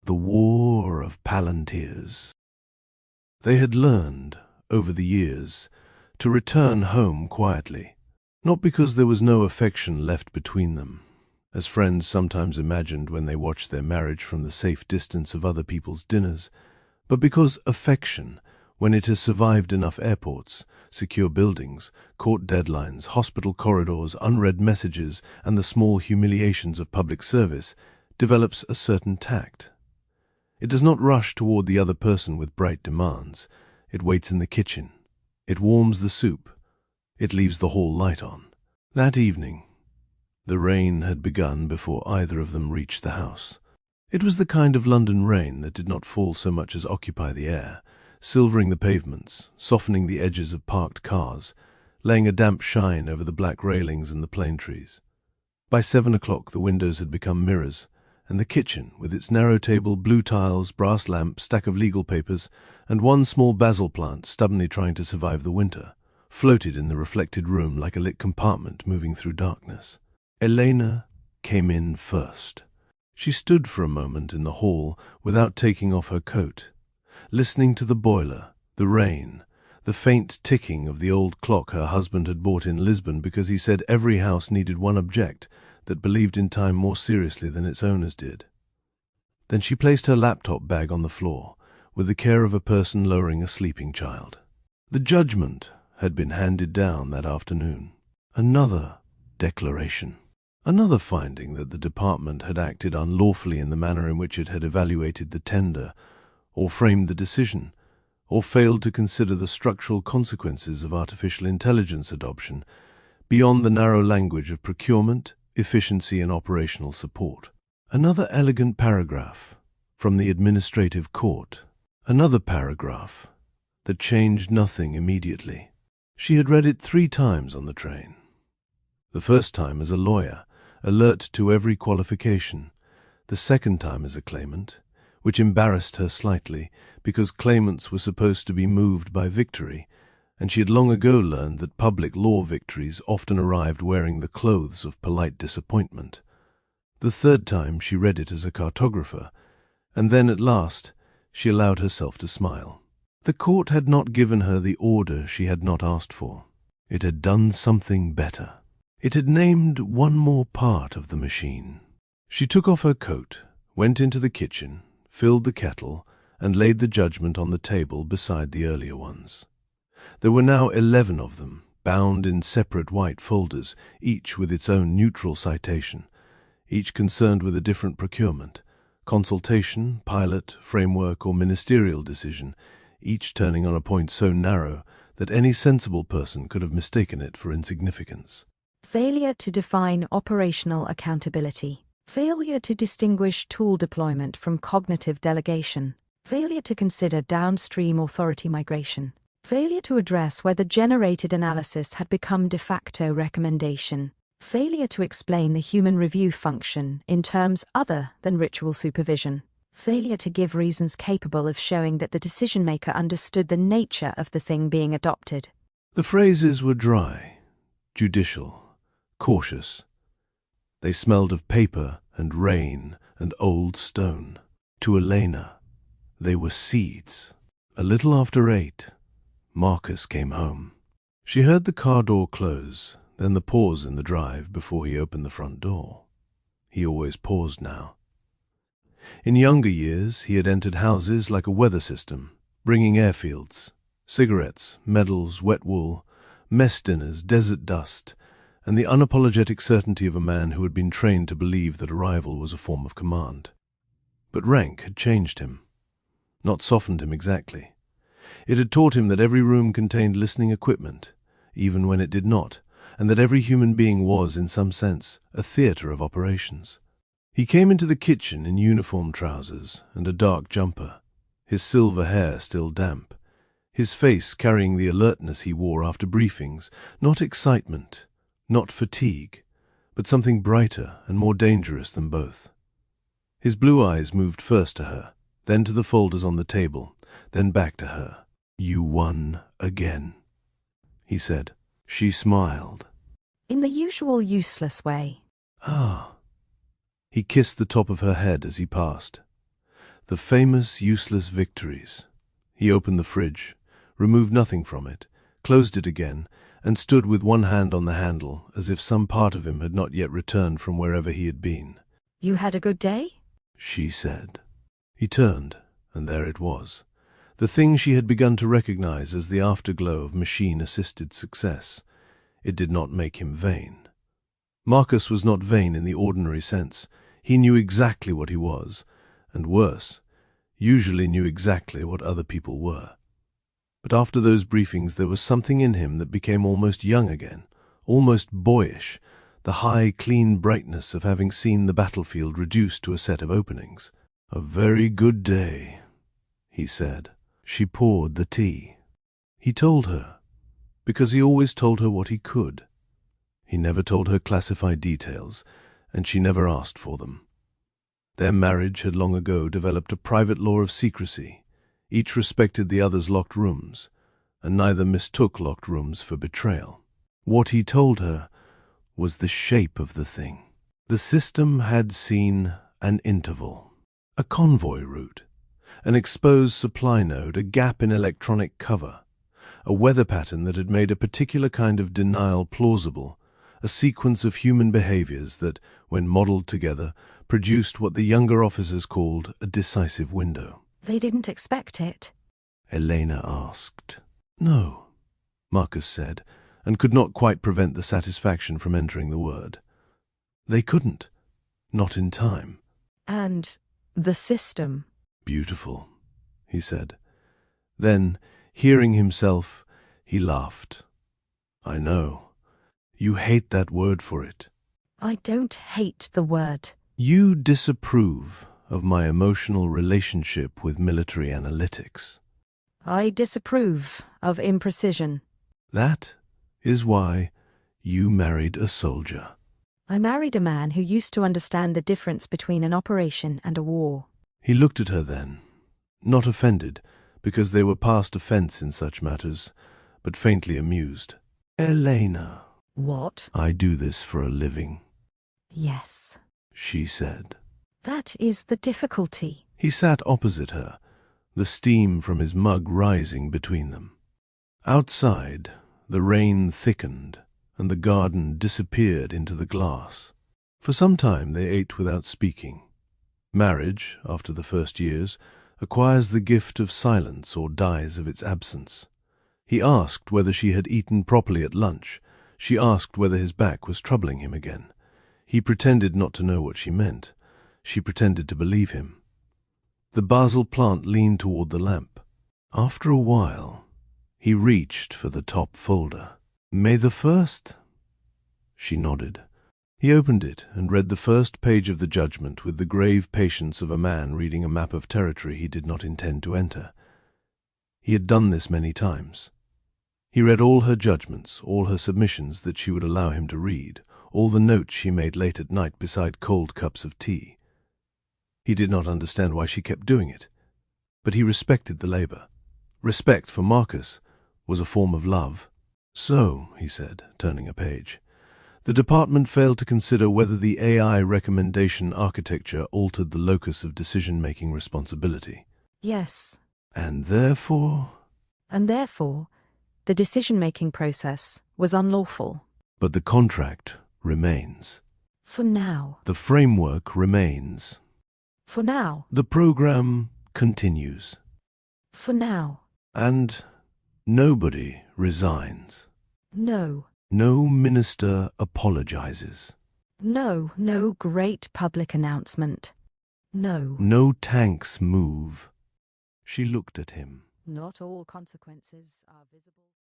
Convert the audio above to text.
The War of Palantirs. They had learned, over the years, to return home quietly, not because there was no affection left between them, as friends sometimes imagined when they watched their marriage from the safe distance of other people's dinners, but because affection, when it has survived enough airports, secure buildings, court deadlines, hospital corridors, unread messages, and the small humiliations of public service, develops a certain tact. It does not rush toward the other person with bright demands. It waits in the kitchen. It warms the soup. It leaves the hall light on. That evening, the rain had begun before either of them reached the house. It was the kind of London rain that did not fall so much as occupy the air, silvering the pavements, softening the edges of parked cars, laying a damp shine over the black railings and the plane trees. By 7 o'clock the windows had become mirrors, and the kitchen, with its narrow table, blue tiles, brass lamp, stack of legal papers, and one small basil plant stubbornly trying to survive the winter, floated in the reflected room like a lit compartment moving through darkness. Elena came in first. She stood for a moment in the hall without taking off her coat, listening to the boiler, the rain, the faint ticking of the old clock her husband had bought in Lisbon because he said every house needed one object that believed in time more seriously than its owners did. Then she placed her laptop bag on the floor, with the care of a person lowering a sleeping child. The judgment had been handed down that afternoon. Another declaration. Another finding that the department had acted unlawfully in the manner in which it had evaluated the tender, or framed the decision, or failed to consider the structural consequences of artificial intelligence adoption beyond the narrow language of procurement, efficiency, and operational support. Another elegant paragraph from the administrative court. Another paragraph that changed nothing immediately. She had read it 3 times on the train. The first time as a lawyer, alert to every qualification. The second time as a claimant, which embarrassed her slightly because claimants were supposed to be moved by victory, and she had long ago learned that public law victories often arrived wearing the clothes of polite disappointment. The third time she read it as a cartographer, and then at last she allowed herself to smile. The court had not given her the order she had not asked for. It had done something better. It had named one more part of the machine. She took off her coat, went into the kitchen, filled the kettle, and laid the judgment on the table beside the earlier ones. There were now 11 of them, bound in separate white folders, each with its own neutral citation, each concerned with a different procurement, consultation, pilot, framework, or ministerial decision, each turning on a point so narrow that any sensible person could have mistaken it for insignificance. Failure to define operational accountability. Failure to distinguish tool deployment from cognitive delegation. Failure to consider downstream authority migration. Failure to address whether generated analysis had become de facto recommendation. Failure to explain the human review function in terms other than ritual supervision. Failure to give reasons capable of showing that the decision-maker understood the nature of the thing being adopted. The phrases were dry, judicial, cautious. They smelled of paper and rain and old stone. To Elena, they were seeds. A little after 8, Marcus came home. She heard the car door close, then the pause in the drive before he opened the front door. He always paused now. In younger years, he had entered houses like a weather system, bringing airfields, cigarettes, medals, wet wool, mess dinners, desert dust, and the unapologetic certainty of a man who had been trained to believe that arrival was a form of command. But rank had changed him, not softened him exactly. It had taught him that every room contained listening equipment, even when it did not, and that every human being was, in some sense, a theatre of operations. He came into the kitchen in uniform trousers and a dark jumper, his silver hair still damp, his face carrying the alertness he wore after briefings, not excitement, not fatigue, but something brighter and more dangerous than both. His blue eyes moved first to her, then to the folders on the table, then back to her. "You won again," he said. She smiled. In the usual useless way. "Ah." He kissed the top of her head as he passed. The famous useless victories. He opened the fridge, removed nothing from it, closed it again, and stood with one hand on the handle, as if some part of him had not yet returned from wherever he had been. You had a good day? She said. He turned, and there it was. The thing she had begun to recognize as the afterglow of machine-assisted success. It did not make him vain. Marcus was not vain in the ordinary sense. He knew exactly what he was, and worse, usually knew exactly what other people were. But after those briefings there was something in him that became almost young again, almost boyish, the high, clean brightness of having seen the battlefield reduced to a set of openings. "A very good day," he said. She poured the tea. He told her, because he always told her what he could. He never told her classified details, and she never asked for them. Their marriage had long ago developed a private law of secrecy. Each respected the other's locked rooms, and neither mistook locked rooms for betrayal. What he told her was the shape of the thing. The system had seen an interval, a convoy route, an exposed supply node, a gap in electronic cover, a weather pattern that had made a particular kind of denial plausible, a sequence of human behaviors that, when modeled together, produced what the younger officers called a decisive window. They didn't expect it? Elena asked. No, Marcus said, and could not quite prevent the satisfaction from entering the word. They couldn't. Not in time. And the system? Beautiful, he said. Then, hearing himself, he laughed. I know. You hate that word for it. I don't hate the word. You disapprove of my emotional relationship with military analytics. I disapprove of imprecision. That is why you married a soldier. I married a man who used to understand the difference between an operation and a war. He looked at her then, not offended, because they were past offense in such matters, but faintly amused. Elena. What? I do this for a living. Yes, she said. That is the difficulty. He sat opposite her, the steam from his mug rising between them. Outside, the rain thickened, and the garden disappeared into the glass. For some time they ate without speaking. Marriage, after the first years, acquires the gift of silence or dies of its absence. He asked whether she had eaten properly at lunch. She asked whether his back was troubling him again. He pretended not to know what she meant. She pretended to believe him. The basil plant leaned toward the lamp. After a while, he reached for the top folder. May the 1st? She nodded. He opened it and read the first page of the judgment with the grave patience of a man reading a map of territory he did not intend to enter. He had done this many times. He read all her judgments, all her submissions that she would allow him to read, all the notes she made late at night beside cold cups of tea. He did not understand why she kept doing it, but he respected the labor. Respect for Marcus was a form of love. So, he said, turning a page, the department failed to consider whether the AI recommendation architecture altered the locus of decision-making responsibility. Yes. And therefore? And therefore, the decision-making process was unlawful. But the contract remains. For now. The framework remains. For now. The program continues. For now. And nobody resigns. No. No minister apologizes. No great public announcement. No. No tanks move. She looked at him. Not all consequences are visible.